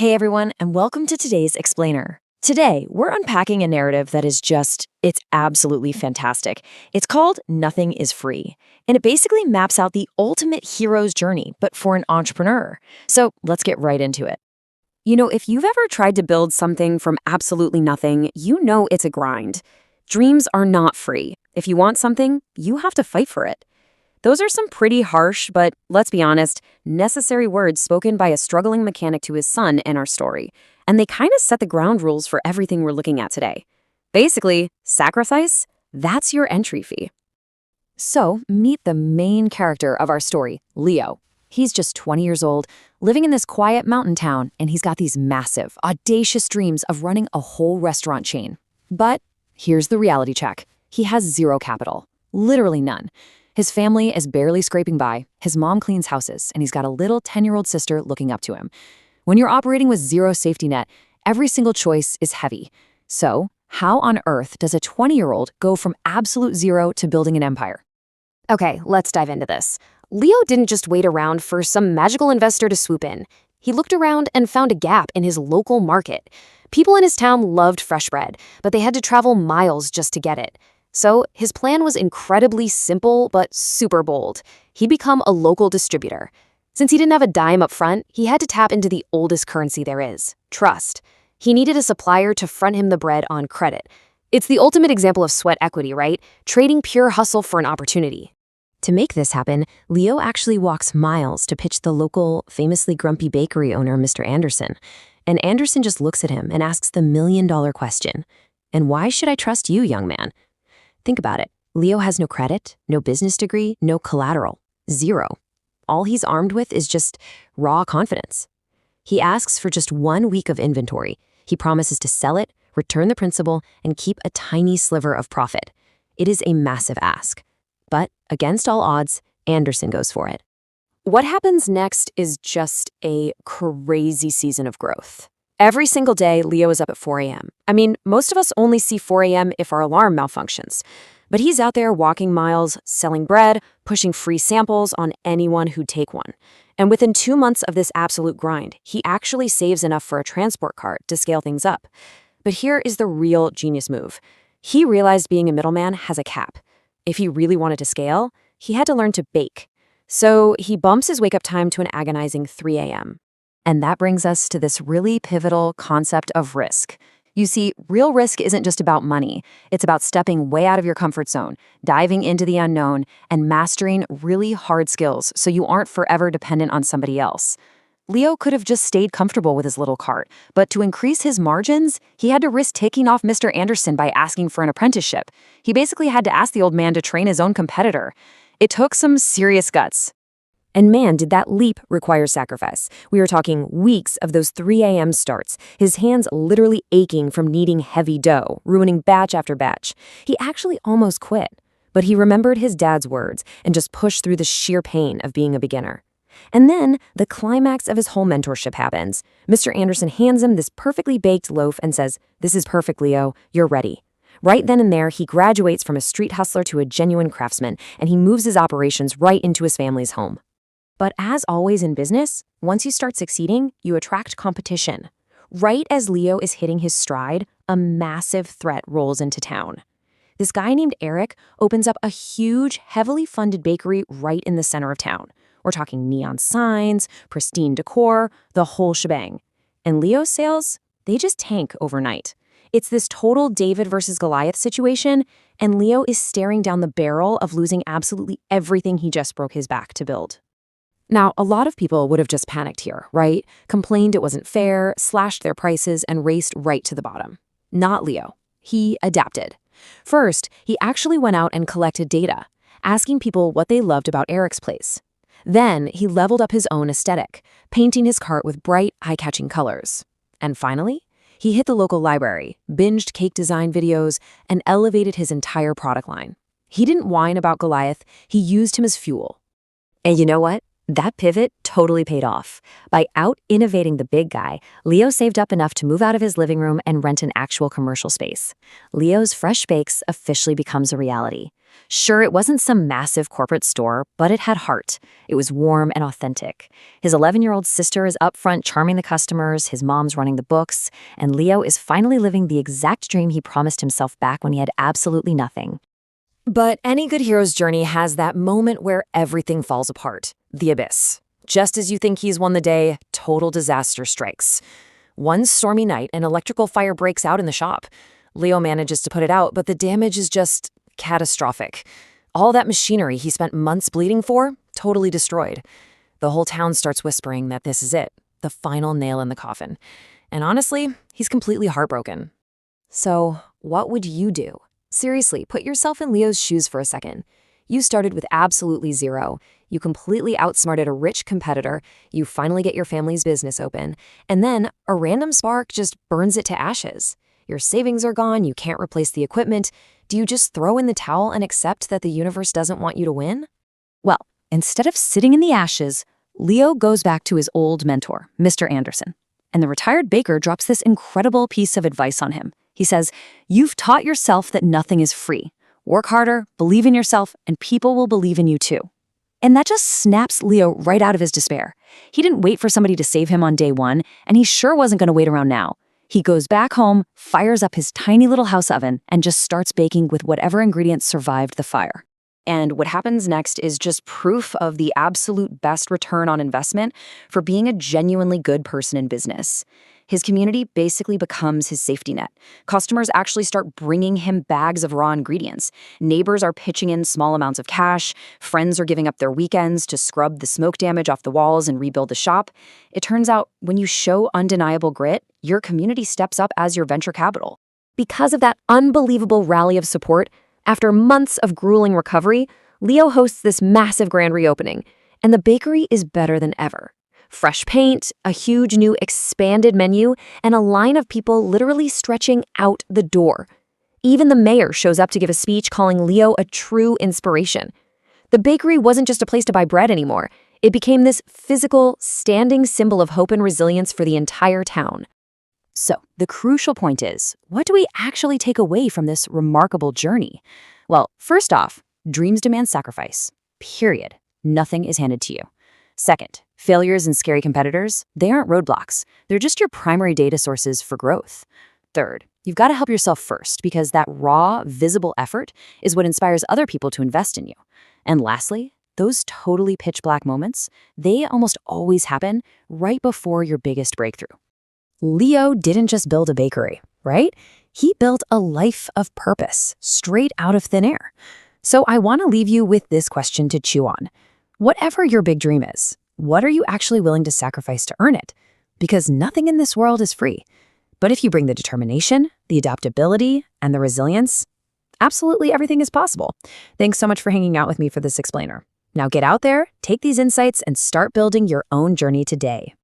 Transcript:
Hey everyone, and welcome to today's Explainer. Today, we're unpacking a narrative that is it's absolutely fantastic. It's called Nothing is Free, and it basically maps out the ultimate hero's journey, but for an entrepreneur. So let's get right into it. If you've ever tried to build something from absolutely nothing, you know it's a grind. Dreams are not free. If you want something, you have to fight for it. Those are some pretty harsh, but let's be honest, necessary words spoken by a struggling mechanic to his son in our story. And they kind of set the ground rules for everything we're looking at today. Basically, sacrifice, that's your entry fee. So, meet the main character of our story, Leo. He's just 20 years old, living in this quiet mountain town, and he's got these massive, audacious dreams of running a whole restaurant chain. But here's the reality check. He has zero capital. Literally none. His family is barely scraping by, his mom cleans houses, and he's got a little 10-year-old sister looking up to him. When you're operating with zero safety net, every single choice is heavy. So, how on earth does a 20-year-old go from absolute zero to building an empire? Okay, let's dive into this. Leo didn't just wait around for some magical investor to swoop in. He looked around and found a gap in his local market. People in his town loved fresh bread, but they had to travel miles just to get it. So his plan was incredibly simple but super bold. He'd become a local distributor. Since he didn't have a dime up front, he had to tap into the oldest currency there is, trust. He needed a supplier to front him the bread on credit. It's the ultimate example of sweat equity, right? Trading pure hustle for an opportunity. To make this happen, Leo actually walks miles to pitch the local, famously grumpy bakery owner, Mr. Anderson. And Anderson just looks at him and asks the million-dollar question. And why should I trust you, young man? Think about it. Leo has no credit, no business degree, no collateral. Zero. All he's armed with is just raw confidence. He asks for just 1 week of inventory. He promises to sell it, return the principal, and keep a tiny sliver of profit. It is a massive ask. But against all odds, Anderson goes for it. What happens next is just a crazy season of growth. Every single day, Leo is up at 4 a.m. I mean, most of us only see 4 a.m. if our alarm malfunctions. But he's out there walking miles, selling bread, pushing free samples on anyone who'd take one. And within 2 months of this absolute grind, he actually saves enough for a transport cart to scale things up. But here is the real genius move. He realized being a middleman has a cap. If he really wanted to scale, he had to learn to bake. So he bumps his wake-up time to an agonizing 3 a.m. And that brings us to this really pivotal concept of risk. You see, real risk isn't just about money. It's about stepping way out of your comfort zone, diving into the unknown, and mastering really hard skills so you aren't forever dependent on somebody else. Leo could have just stayed comfortable with his little cart, but to increase his margins, he had to risk taking off Mr. Anderson by asking for an apprenticeship. He basically had to ask the old man to train his own competitor. It took some serious guts. And man, did that leap require sacrifice. We are talking weeks of those 3 a.m. starts, his hands literally aching from kneading heavy dough, ruining batch after batch. He actually almost quit, but he remembered his dad's words and just pushed through the sheer pain of being a beginner. And then the climax of his whole mentorship happens. Mr. Anderson hands him this perfectly baked loaf and says, "This is perfect, Leo. You're ready." Right then and there, he graduates from a street hustler to a genuine craftsman, and he moves his operations right into his family's home. But as always in business, once you start succeeding, you attract competition. Right as Leo is hitting his stride, a massive threat rolls into town. This guy named Eric opens up a huge, heavily funded bakery right in the center of town. We're talking neon signs, pristine decor, the whole shebang. And Leo's sales, they just tank overnight. It's this total David versus Goliath situation, and Leo is staring down the barrel of losing absolutely everything he just broke his back to build. Now, a lot of people would have just panicked here, right? Complained it wasn't fair, slashed their prices, and raced right to the bottom. Not Leo. He adapted. First, he actually went out and collected data, asking people what they loved about Eric's place. Then, he leveled up his own aesthetic, painting his cart with bright, eye-catching colors. And finally, he hit the local library, binged cake design videos, and elevated his entire product line. He didn't whine about Goliath, he used him as fuel. And you know what? That pivot totally paid off. By out-innovating the big guy, Leo saved up enough to move out of his living room and rent an actual commercial space. Leo's Fresh Bakes officially becomes a reality. Sure, it wasn't some massive corporate store, but it had heart. It was warm and authentic. His 11-year-old sister is up front charming the customers, his mom's running the books, and Leo is finally living the exact dream he promised himself back when he had absolutely nothing. But any good hero's journey has that moment where everything falls apart. The abyss. Just as you think he's won the day, total disaster strikes. One stormy night, an electrical fire breaks out in the shop. Leo manages to put it out, but the damage is just catastrophic. All that machinery he spent months bleeding for, totally destroyed. The whole town starts whispering that this is it, the final nail in the coffin. And honestly, he's completely heartbroken. So, what would you do? Seriously, put yourself in Leo's shoes for a second. You started with absolutely zero. You completely outsmarted a rich competitor. You finally get your family's business open. And then a random spark just burns it to ashes. Your savings are gone, you can't replace the equipment. Do you just throw in the towel and accept that the universe doesn't want you to win? Well, instead of sitting in the ashes, Leo goes back to his old mentor, Mr. Anderson. And the retired baker drops this incredible piece of advice on him. He says, "You've taught yourself that nothing is free. Work harder, believe in yourself, and people will believe in you too." And that just snaps Leo right out of his despair. He didn't wait for somebody to save him on day one, and he sure wasn't going to wait around now. He goes back home, fires up his tiny little house oven, and just starts baking with whatever ingredients survived the fire. And what happens next is just proof of the absolute best return on investment for being a genuinely good person in business. His community basically becomes his safety net. Customers actually start bringing him bags of raw ingredients. Neighbors are pitching in small amounts of cash. Friends are giving up their weekends to scrub the smoke damage off the walls and rebuild the shop. It turns out, when you show undeniable grit, your community steps up as your venture capital. Because of that unbelievable rally of support, after months of grueling recovery, Leo hosts this massive grand reopening, and the bakery is better than ever. Fresh paint, a huge new expanded menu, and a line of people literally stretching out the door. Even the mayor shows up to give a speech calling Leo a true inspiration. The bakery wasn't just a place to buy bread anymore. It became this physical, standing symbol of hope and resilience for the entire town. So, the crucial point is, what do we actually take away from this remarkable journey? Well, first off, dreams demand sacrifice. Period. Nothing is handed to you. Second, failures and scary competitors, they aren't roadblocks. They're just your primary data sources for growth. Third, you've got to help yourself first, because that raw, visible effort is what inspires other people to invest in you. And lastly, those totally pitch black moments, they almost always happen right before your biggest breakthrough. Leo didn't just build a bakery, right? He built a life of purpose, straight out of thin air. So I want to leave you with this question to chew on. Whatever your big dream is, what are you actually willing to sacrifice to earn it? Because nothing in this world is free. But if you bring the determination, the adaptability, and the resilience, absolutely everything is possible. Thanks so much for hanging out with me for this explainer. Now get out there, take these insights, and start building your own journey today.